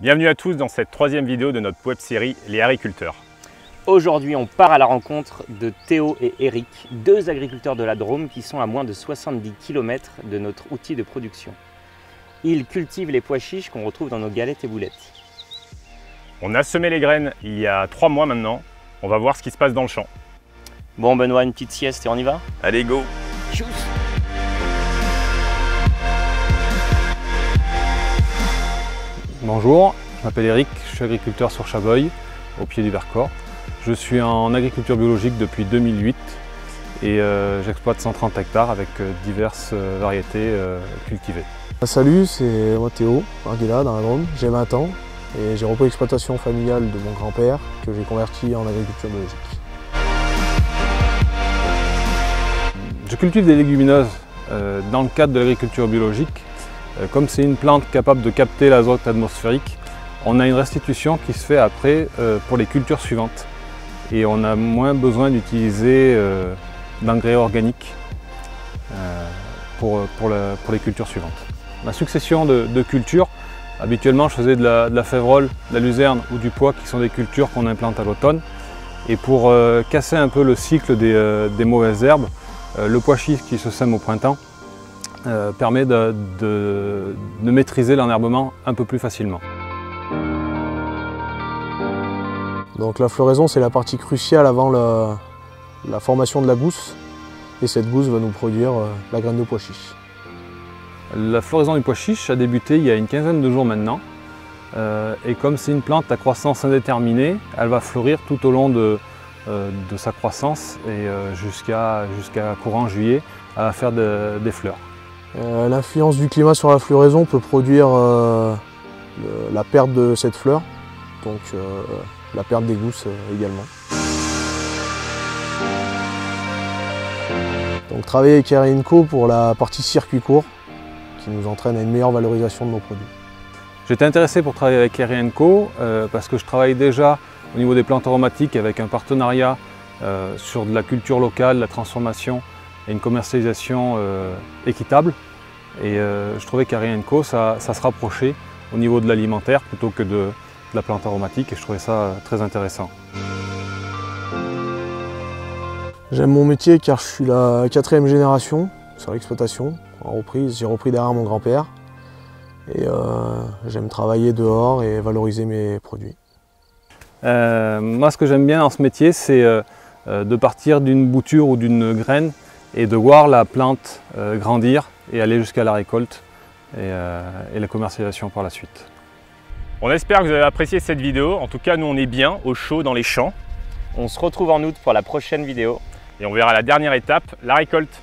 Bienvenue à tous dans cette troisième vidéo de notre web-série Les Agriculteurs. Aujourd'hui, on part à la rencontre de Théo et Eric, deux agriculteurs de la Drôme qui sont à moins de 70 km de notre outil de production. Ils cultivent les pois chiches qu'on retrouve dans nos galettes et boulettes. On a semé les graines il y a 3 mois maintenant. On va voir ce qui se passe dans le champ. Bon Benoît, une petite sieste et on y va? Allez, go! Tchuss. Bonjour, je m'appelle Eric, je suis agriculteur sur Chaboeil, au pied du Vercors. Je suis en agriculture biologique depuis 2008 et j'exploite 130 hectares avec diverses variétés cultivées. Salut, c'est moi Théo, Arguela dans la Drôme, j'ai 20 ans et j'ai repris l'exploitation familiale de mon grand-père que j'ai converti en agriculture biologique. Je cultive des légumineuses dans le cadre de l'agriculture biologique. Comme c'est une plante capable de capter l'azote atmosphérique, on a une restitution qui se fait après pour les cultures suivantes. Et on a moins besoin d'utiliser d'engrais organiques pour les cultures suivantes. Ma succession de cultures, habituellement je faisais de la févrole, de la luzerne ou du pois qui sont des cultures qu'on implante à l'automne. Et pour casser un peu le cycle des mauvaises herbes, le pois chiche qui se sème au printemps permet de maîtriser l'enherbement un peu plus facilement. Donc la floraison, c'est la partie cruciale avant la formation de la gousse. Et cette gousse va nous produire la graine de pois chiche. La floraison du pois chiche a débuté il y a une quinzaine de jours maintenant. Et comme c'est une plante à croissance indéterminée, elle va fleurir tout au long de sa croissance et jusqu'à courant juillet, elle va faire des fleurs. L'influence du climat sur la floraison peut produire la perte de cette fleur, donc la perte des gousses également. Donc travailler avec Eric&Co pour la partie circuit court qui nous entraîne à une meilleure valorisation de nos produits. J'étais intéressé pour travailler avec Eric&Co parce que je travaille déjà au niveau des plantes aromatiques avec un partenariat sur de la culture locale, la transformation et une commercialisation équitable. Et je trouvais qu'Eric&Co, ça se rapprochait au niveau de l'alimentaire plutôt que de la plante aromatique et je trouvais ça très intéressant. J'aime mon métier car je suis la 4e génération sur l'exploitation. J'ai repris derrière mon grand-père et j'aime travailler dehors et valoriser mes produits. Moi, ce que j'aime bien dans ce métier, c'est de partir d'une bouture ou d'une graine et de voir la plante grandir et aller jusqu'à la récolte et la commercialisation par la suite. On espère que vous avez apprécié cette vidéo. En tout cas, nous on est bien au chaud dans les champs. On se retrouve en août pour la prochaine vidéo. Et on verra la dernière étape, la récolte.